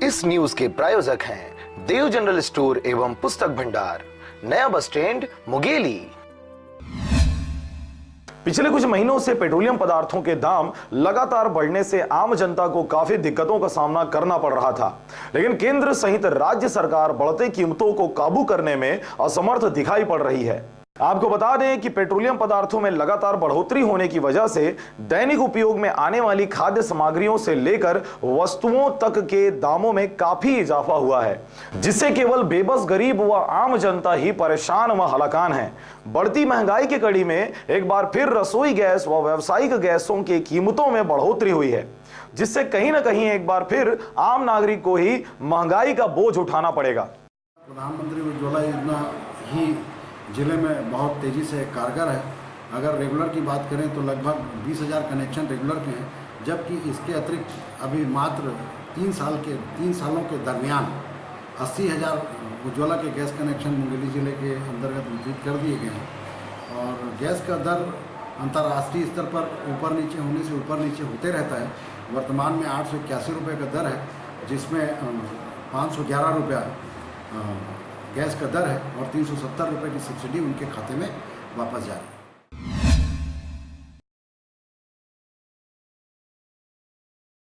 इस न्यूज के प्रायोजक हैं देव जनरल स्टोर एवं पुस्तक भंडार, नया बस स्टैंड, मुंगेली। पिछले कुछ महीनों से पेट्रोलियम पदार्थों के दाम लगातार बढ़ने से आम जनता को काफी दिक्कतों का सामना करना पड़ रहा था, लेकिन केंद्र सहित राज्य सरकार बढ़ती कीमतों को काबू करने में असमर्थ दिखाई पड़ रही है। आपको बता दें कि पेट्रोलियम पदार्थों में लगातार बढ़ोतरी होने की वजह से दैनिक उपयोग में आने वाली खाद्य सामग्रियों से लेकर वस्तुओं तक के दामों में काफी इजाफा हुआ है, जिससे केवल बेबस गरीब व आम जनता ही परेशान व हलाकान है। बढ़ती महंगाई की कड़ी में एक बार फिर रसोई गैस व व्यावसायिक गैसों की कीमतों में बढ़ोतरी हुई है, जिससे कहीं ना कहीं एक बार फिर आम नागरिक को ही महंगाई का बोझ उठाना पड़ेगा। प्रधानमंत्री उज्ज्वला योजना ही जिले में बहुत तेज़ी से कारगर है। अगर रेगुलर की बात करें तो लगभग 20,000 कनेक्शन रेगुलर के हैं, जबकि इसके अतिरिक्त अभी मात्र 3 सालों के दरमियान 80,000 उज्ज्वला के गैस कनेक्शन मुंगेली ज़िले के अंतर्गत वितरित कर दिए गए हैं। और गैस का दर अंतर्राष्ट्रीय स्तर पर ऊपर नीचे होने से ऊपर नीचे होते रहता है। वर्तमान में 881 रुपये का दर है, जिसमें 511 रुपया गैस का दर है और 370 रुपये की सब्सिडी उनके खाते में वापस जा रही है।